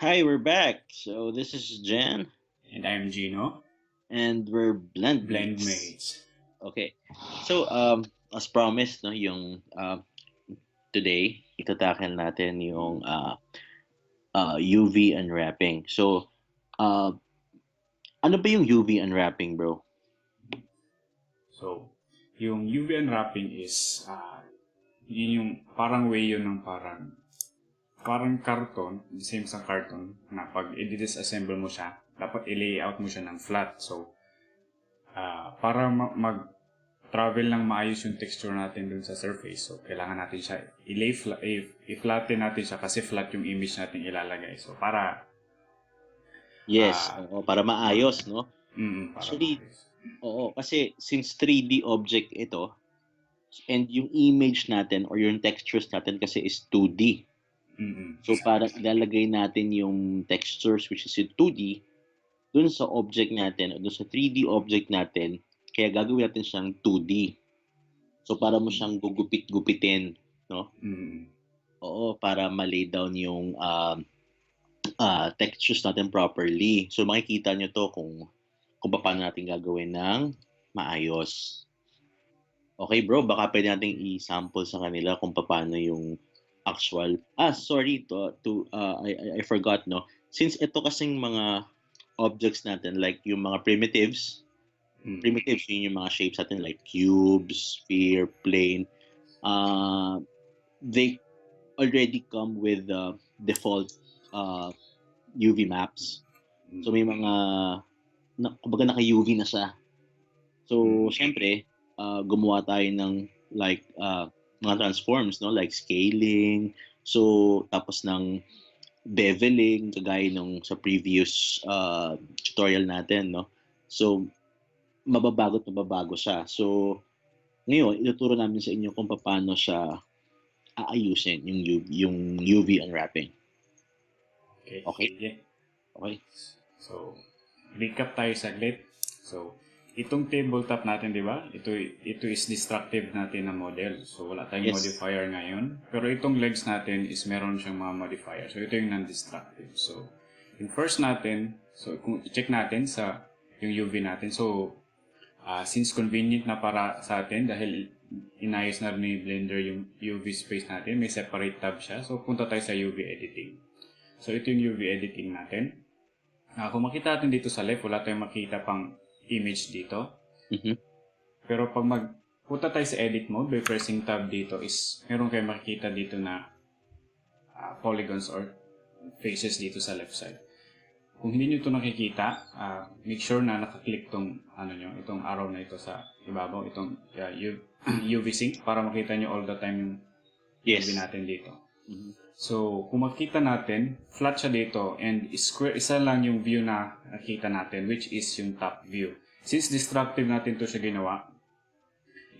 Hi, we're back. So this is Jan, And I'm Gino, and we're blendmates. blendmates. Okay. So as promised, no, yung today itatackle natin yung UV unwrapping. So uh ano ba yung UV unwrapping, bro? So, yung UV unwrapping is, yun yung parang way yun ng parang karton, the same sa karton, na pag i-disassemble mo siya, dapat i-layout mo siya ng flat. So, para mag-travel ng maayos yung texture natin dun sa surface, so kailangan natin siya i-flatten natin siya kasi flat yung image natin ilalagay. So, para Yes, ah oo, para maayos, no? para Actually, maayos. oo, kasi since 3D object ito and yung image natin or yung textures natin kasi is 2D. So para ilalagay natin yung textures which is in 2D dun sa object natin o dun sa 3D object natin, kaya gagawin natin siyang 2D. So para mo siyang gugupit-gupitin, no? Mm. Oo, para ma-lay down yung textures natin properly. So makikita nyo to kung paano natin gagawin ng maayos. Okay bro, baka pwede nating i-sample sa kanila kung paano yung actual. Sorry I forgot, no. Since ito kasing mga objects natin like yung mga primitives, yun yung mga shapes natin like cubes, sphere, plane. They already come with default uh, UV maps. So may mga kumbaga naka-UV na siya. So syempre, gumawa tayo ng like mga transforms, no, like scaling. So tapos ng beveling kagaya nung sa previous tutorial natin, no. So mababago siya. So ngayon ituturo namin sa inyo kung paano siya aayusin yung UV unwrapping. Okay, Okay? sige. Okay? So, recap tayo saglit. So, itong tabletop natin, di ba? Ito is destructive natin na model. So, wala tayong Yes. modifier ngayon. Pero itong legs natin is meron siyang mga modifier. So, ito yung non-destructive. So, yung first natin, so kung i-check natin sa yung UV natin. So, since convenient na para sa atin dahil inayos na rin ni Blender yung UV space natin, may separate tab siya. So, punta tayo sa UV editing. So, ito yung UV editing natin. Kung makita natin dito sa left, wala tayong makita pang image dito. Mm-hmm. Pero pag magpunta tayo sa edit mode by pressing tab dito is meron kayong makikita dito na polygons or faces dito sa left side. Kung hindi nyo ito nakikita, make sure na nakaklik itong arrow na ito sa ibabaw, itong UV sync para makita nyo all the time yung UV natin dito. Mm-hmm. So, kung makita natin, flat siya dito and square, isa lang yung view na nakita natin which is yung top view. Since destructive natin to siya ginawa,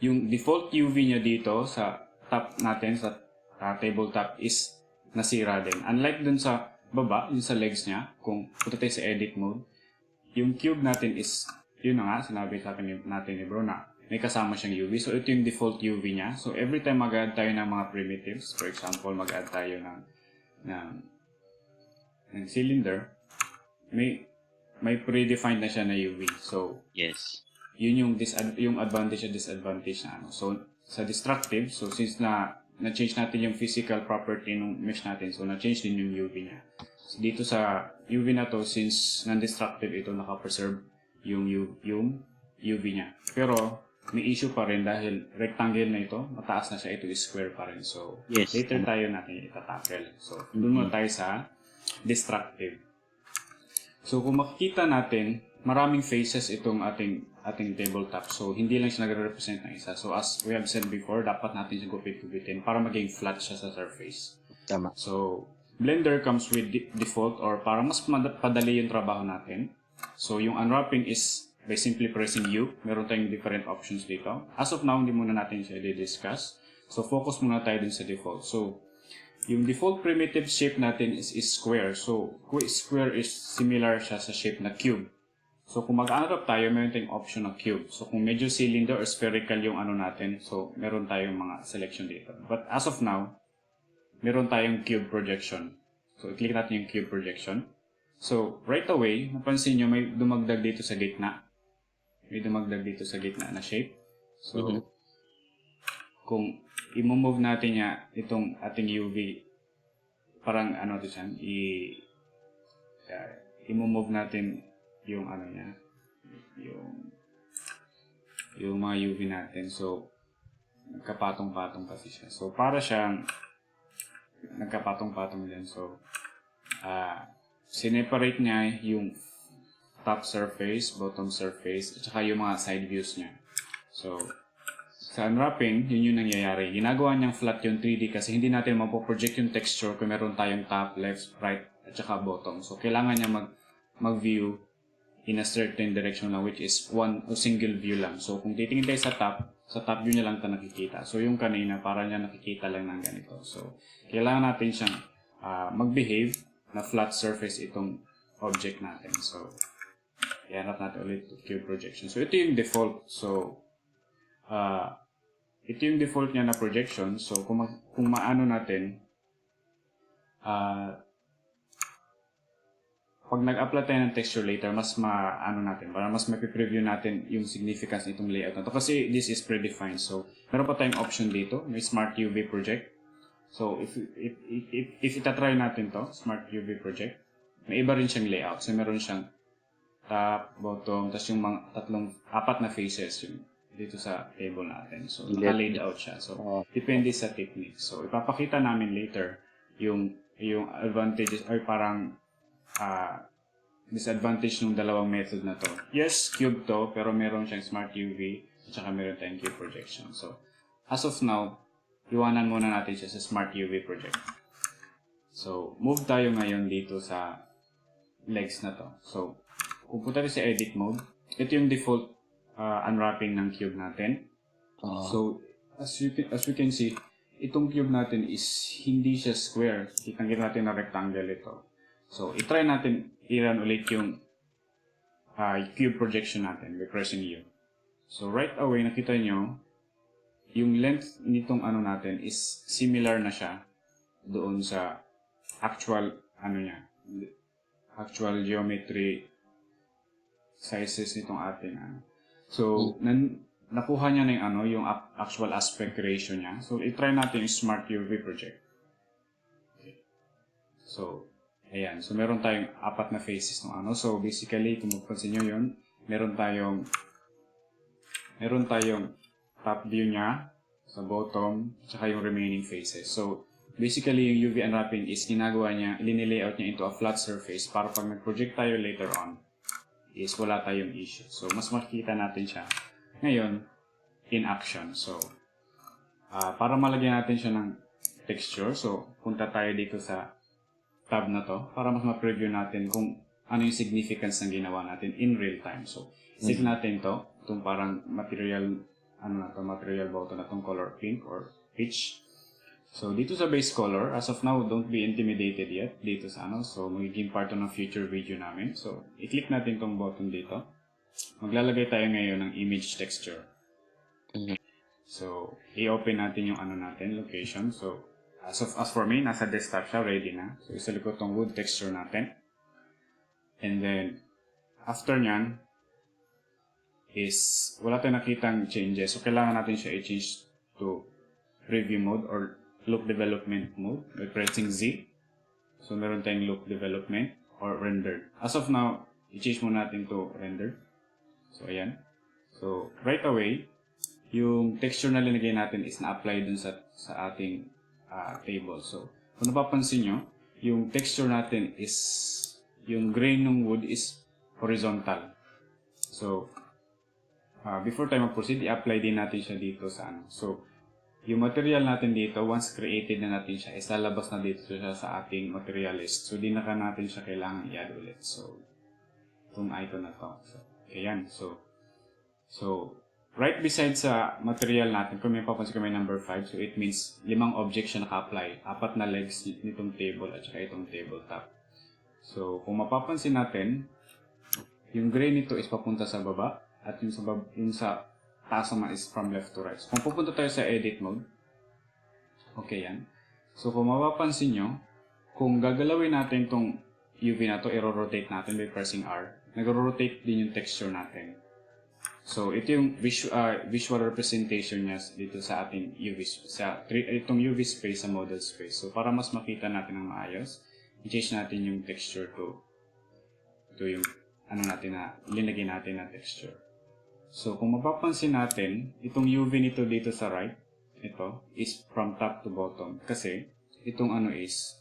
yung default UV niya dito sa top natin, sa tabletop is nasira din. Unlike dun sa baba, yung sa legs niya, kung punta tayo sa edit mode, yung cube natin is, yun na nga, sinabi sa atin natin ni bro na may kasama siyang UV. So, ito yung default UV niya. So, every time mag-add tayo ng mga primitives, for example, mag-add tayo ng cylinder, may predefined na siya na UV. So, yes. Yun yung advantage at disadvantage na ano. So, sa destructive, so since na-change natin yung physical property ng mesh natin, so na-change din yung UV niya. So, dito sa UV na to, since non-destructive ito, naka-preserve yung UV niya. Pero, may issue pa rin dahil rectangle na ito, mataas na siya, ito is square pa rin. So, Yes. later tayo natin itatackle. So, doon muna tayo sa destructive. So, kung makikita natin, maraming faces itong ating tabletop. So, hindi lang siya nagre-represent ng isa. So, as we have said before, dapat natin siya gupit-gupitin para maging flat siya sa surface. Tama. So, Blender comes with default or para mas padali yung trabaho natin. So, yung unwrapping is by simply pressing U. Meron tayong different options dito. As of now, hindi muna natin siya i-discuss. So, focus muna tayo dun sa default. So, yung default primitive shape natin is square. So, kung square is similar siya sa shape na cube. So, kung mag-unwrap tayo, meron tayong option na cube. So, kung medyo cylinder or spherical yung ano natin, so, meron tayong mga selection dito. But as of now, meron tayong cube projection. So, i-click natin yung cube projection. So, right away, napansin nyo may dumagdag dito sa gitna. May dumagdag dito sa gitna na shape. So, kung i-move natin niya itong ating UV, parang ano ito siya, i-move natin yung ano niya, yung mga UV natin. So, nagkapatong-patong kasi siya. So, para siyang nagkapatong-patong din. So, sineparate niya yung top surface, bottom surface, at saka yung mga side views niya. So, sa unwrapping, yun yung nangyayari. Ginagawa niyang flat yung 3D kasi hindi natin mapoproject yung texture kung meron tayong top, left, right, at saka bottom. So, kailangan niya mag-view in a certain direction lang, which is one o single view lang. So, kung titingin tayo sa top view niya lang ito nakikita. So, yung kanina, para niya nakikita lang ng ganito. So, kailangan natin siyang mag-behave na flat surface itong object natin. So, i-hanap natin ulit to cube projection. So, ito yung default. So, ito yung default niya na projection. So, kung maano natin, pag nag-apply tayo ng texture later, mas maano natin, para mas mapipreview natin yung significance nitong layout na to. Kasi this is predefined. So, meron pa tayong option dito, may Smart UV Project. So, if itatry natin to, Smart UV Project, may iba rin siyang layout. So, meron siyang top, bottom, tapos yung mga apat na faces yung dito sa table natin. So, naka-laid out siya. So, depende sa technique. So, ipapakita namin later yung advantages, or parang disadvantage ng dalawang method na to. Yes, cube to, pero meron siyang Smart UV, at saka meron tayong cube projection. So, as of now, iwanan muna natin siya sa Smart UV project. So, move tayo ngayon dito sa legs na to. So, kung punta tayo sa edit mode, ito yung default unwrapping ng cube natin. So, as you can see, itong cube natin is hindi siya square. Kitang-kita natin na rectangle ito. So, i-try natin i-run ulit yung cube projection natin by pressing U. So, right away, nakita nyo, yung length nitong ano natin is similar na siya doon sa actual actual geometry sizes nitong ating So, nakuha niya na yung actual aspect ratio niya. So, i-try natin yung Smart UV project. Okay. So, ayan. So, meron tayong apat na faces ng So, basically, kung magpansin nyo yun, meron tayong top view niya sa bottom, tsaka yung remaining faces. So, basically, yung UV unwrapping is ginagawa niya, linilayout niya into a flat surface para pag nag-project tayo later on, is wala tayong issue. So, mas makikita natin siya ngayon in action. So, para malagyan natin siya ng texture, so, punta tayo dito sa tab na to para mas ma-preview natin kung ano yung significance ng ginawa natin in real time. So, set natin to, itong parang material, material button na itong color pink or peach. So, dito sa base color, as of now, don't be intimidated yet dito sa So, magiging part ng future video namin. So, i-click natin itong button dito. Maglalagay tayo ngayon ng image texture. So, i-open natin yung natin, location. So, as for me, nasa desktop siya, ready na. So, isalip ko itong wood texture natin. And then, after nyan, is wala tayong nakitang changes. So, kailangan natin siya i-change to preview mode or look development mode by pressing Z. So, meron tayong look development or rendered. As of now, i-change muna natin to rendered. So, ayan. So, right away, yung texture na linagay natin is na-apply dun sa ating table. So, kung napapansin nyo, yung texture natin is, yung grain ng wood is horizontal. So, before tayo mag-proceed, i-apply din natin siya dito sa So, yung material natin dito, once created na natin siya, is lalabas na dito siya sa ating material list. So, di na natin siya kailangan i-add ulit. So, itong icon na to. So, ayan. So, right beside sa material natin, kung may papansin ko may number 5, so it means 5 objects siya naka-apply. 4 na legs nitong table at saka itong tabletop. So, kung mapapansin natin, yung gray nito is papunta sa baba at yung sa taas naman is from left to right. So, kung pupunta tayo sa edit mode, okay yan. So, kung mapapansin nyo, kung gagalawin natin tong UV na to, i-rotate natin by pressing R. Nag-rotate din yung texture natin. So, ito yung visual representation niya dito sa ating UV, itong UV space sa model space. So, para mas makita natin ng maayos, i-change natin yung texture to yung natin na linagay natin na texture. So, kung mapapansin natin, itong UV nito dito sa right, ito is from top to bottom. Kasi, itong is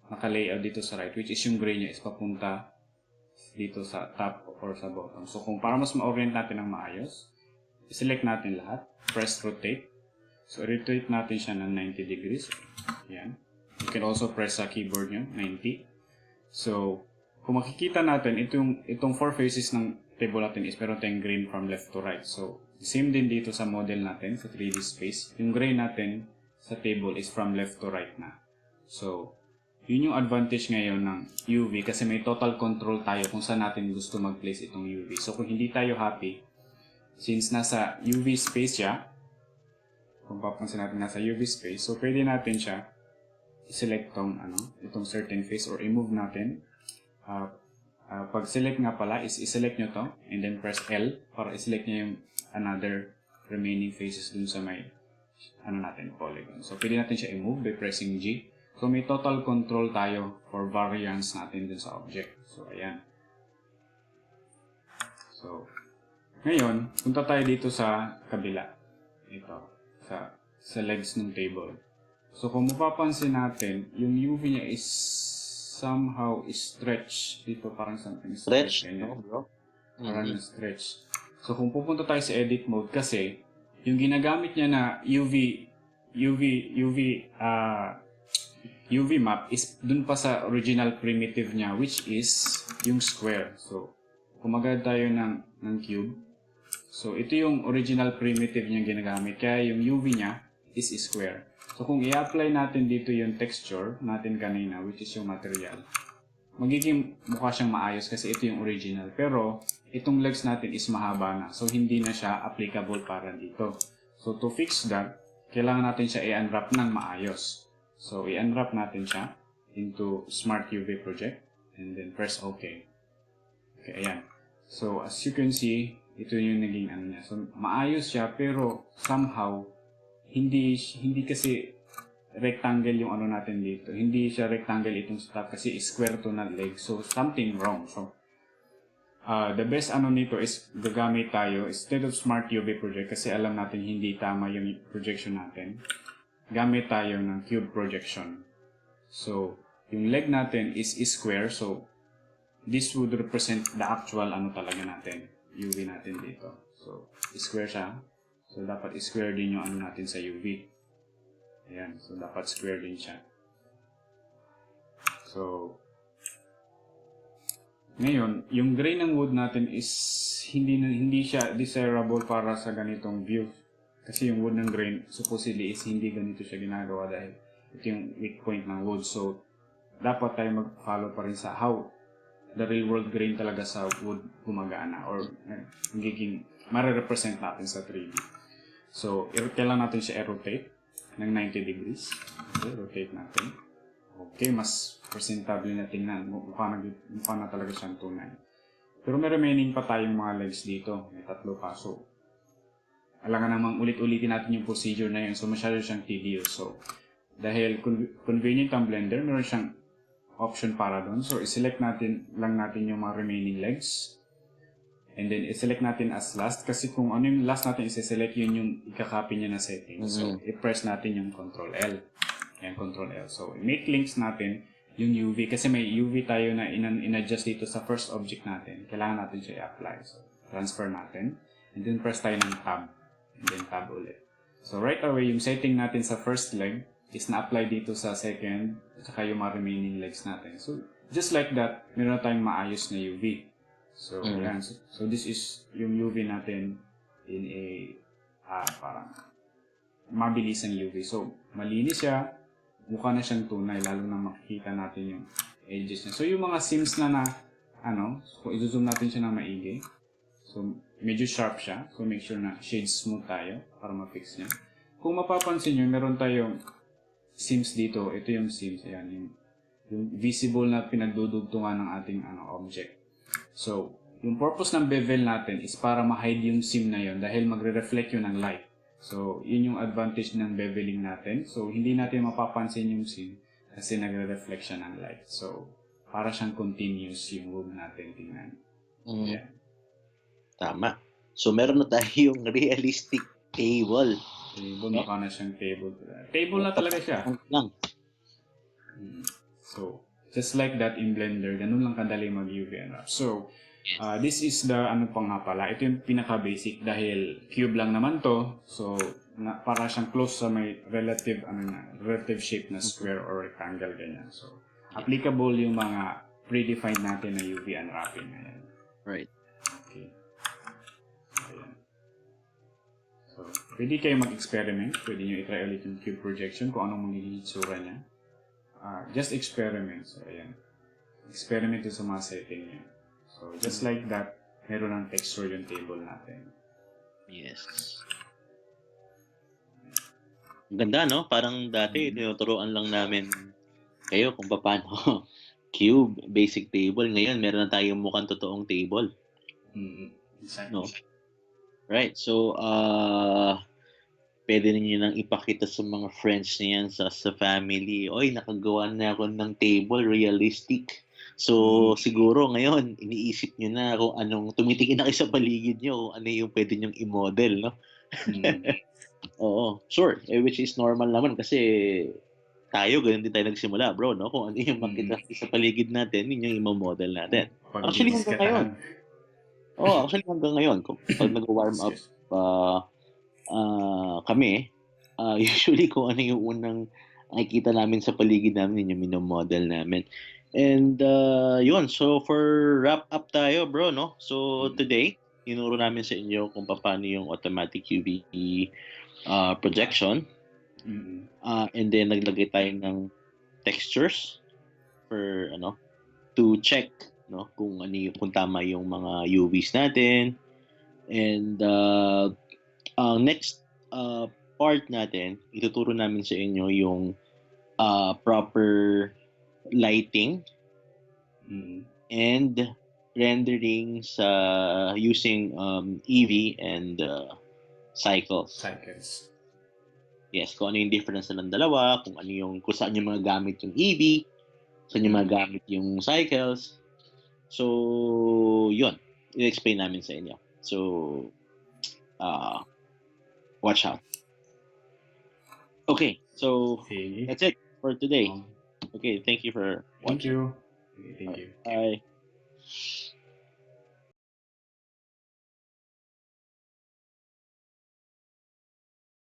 naka-layout dito sa right, which is yung gray niya is papunta dito sa top or sa bottom. So, kung para mas ma-orient natin ng maayos, select natin lahat, press rotate. So, rotate natin siya ng 90 degrees. Yan. You can also press sa keyboard nyo, 90. So, kung makikita natin, itong four faces ng table natin is meron tayong green from left to right. So, same din dito sa model natin, sa 3D space. Yung gray natin sa table is from left to right na. So, yun yung advantage ngayon ng UV kasi may total control tayo kung saan natin gusto mag-place itong UV. So, kung hindi tayo happy, since nasa UV space siya, kung papansin natin nasa UV space, so pwede natin siya i-select itong certain face or i-move natin. Pag select nga pala is i-select nyo to and then press L para i-select nyo yung another remaining faces dun sa may polygon. So, pwede natin siya i-move by pressing G. So, may total control tayo for variance natin dun sa object. So, ayan. So, ngayon, punta tayo dito sa kabila. Ito, sa legs ng table. So, kung mapapansin natin, yung UV niya is somehow stretch. Dito parang something Stretch, no, bro? Parang stretch. So, kung pupunta tayo sa edit mode kasi, yung ginagamit niya na UV map is dun pa sa original primitive niya, which is yung square. So, kumagad tayo ng cube. So, ito yung original primitive niya ginagamit. Kaya yung UV niya is square. So, kung i-apply natin dito yung texture natin kanina, which is yung material, magiging mukha siyang maayos kasi ito yung original. Pero, itong legs natin is mahaba na. So, hindi na siya applicable para dito. So, to fix that, kailangan natin siya i-unwrap ng maayos. So, i-unwrap natin siya into Smart UV project and then press OK. Okay, ayan. So, as you can see, ito yung naging niya. So, maayos siya pero somehow, hindi kasi rectangle yung natin dito. Hindi siya rectangle itong stuff kasi square to na leg. So, something wrong. So, the best nito is gagamit tayo instead of Smart UV project kasi alam natin hindi tama yung projection natin. Gamit tayo ng cube projection. So, yung leg natin is square. So, this would represent the actual talaga natin. UV natin dito. So, square siya. So, dapat square din yung natin sa UV. Ayan. So, dapat square din siya. So, ngayon, yung gray ng wood natin is hindi siya desirable para sa ganitong view. Kasi yung wood ng grain, supposedly is hindi ganito siya ginagawa dahil ito yung weak point ng wood. So, dapat tayo mag-follow pa rin sa how the real world grain talaga sa wood gumagana or magiging mare-represent natin sa 3D. So, kailangan natin siya i-rotate ng 90 degrees. Okay, rotate natin. Okay, mas presentable na tingnan. Mukha na talaga siyang tunay. Pero may remaining pa tayong mga legs dito. May 3 pa. So, alangan namang ulit-ulitin natin yung procedure na yun. So, masyado siyang tedious. So, dahil convenient ang Blender, meron siyang option para doon. So, i-select lang natin yung mga remaining legs. And then, i-select natin as last. Kasi kung ano yung last natin i-select, yun yung ikakopy niya na setting. So, i-press natin yung Ctrl L. Ayan, Ctrl L. So, make links natin yung UV. Kasi may UV tayo na in-adjust dito sa first object natin. Kailangan natin siya i-apply. So, transfer natin. And then, press tayo ng Tab. And then tab ulit. So right away, yung setting natin sa first leg is na-apply dito sa second at saka yung mga remaining legs natin. So just like that, meron tayong maayos na UV. So yan. So this is yung UV natin in a parang mabilisang UV. So malinis siya, mukha na siyang tunay lalo na makikita natin yung edges niya. So yung mga seams na kung i-zoom natin siya ng maigi. So, medyo sharp siya. So, make sure na shade smooth tayo para ma-fix niya. Kung mapapansin nyo, meron tayong seams dito. Ito yung seams. Ayan, yung visible na pinagdudugtungan ng ating object. So, yung purpose ng bevel natin is para ma-hide yung seam na yun dahil magre-reflect yun ng light. So, yun yung advantage ng beveling natin. So, hindi natin mapapansin yung seam kasi nagre-reflect siya ng light. So, para siyang continuous yung wood natin tingnan. Yeah. Tama. So, meron na tayong realistic table. Table, mukha na siyang table. Table na talaga siya. Lang. So, just like that in Blender, ganun lang kadali mag-UV unwrap. So, this is the, pa nga pala, ito yung pinaka-basic dahil cube lang naman to. So, para siyang close sa may relative shape na square or rectangle, ganyan. So, applicable yung mga predefined natin na UV unwrapping. Ayan. Right. Okay. Ayan. So, pwede kayo mag-experiment. Pwede nyo i-try ulit yung cube projection kung anong magiging itsura niya. Just experiment. So, ayan. Experiment yung sa mga setting niya. So, just like that, meron ng texture yung table natin. Yes. Ganda, no? Parang dati, tinuturuan lang namin kayo kung paano cube, basic table. Ngayon, meron na tayong mukhang totoong table. Exactly. No? Right. So, pwede ninyo nang ipakita sa mga friends niyan sa family. Oy, nakagawa na ako ng table, realistic. So, siguro ngayon, iniisip nyo na kung anong, tumitingin na kayo sa paligid nyo, kung ano yung pwede nyong i-model, no? Oo, sure. Which is normal naman kasi tayo, ganun din tayo nagsimula, bro, no? Kung ano yung makita sa paligid natin, yun yung i-model natin. Actually, hanggang ngayon. Actually, hanggang ngayon, pag nag-warm up kami, usually kung ano yung unang nakikita namin sa paligid namin, yun yung minomodel namin. And yun, so for wrap up tayo, bro, no? So today, tinuro namin sa inyo kung paano yung automatic UV projection. And then naglagay tayo ng textures for to check, no, kung kung tama yung mga UVs natin. And next part natin, ituturo namin sa inyo yung proper lighting and rendering sa using EV and cycles. Yes, kung ano yung difference ng dalawa, kung saan yung mga gamit yung EV, saan yung mga gamit yung cycles. So, yun. I-explain namin sa inyo. So, watch out. Okay, so that's it for today. Okay, thank you for watching. Thank you. Bye.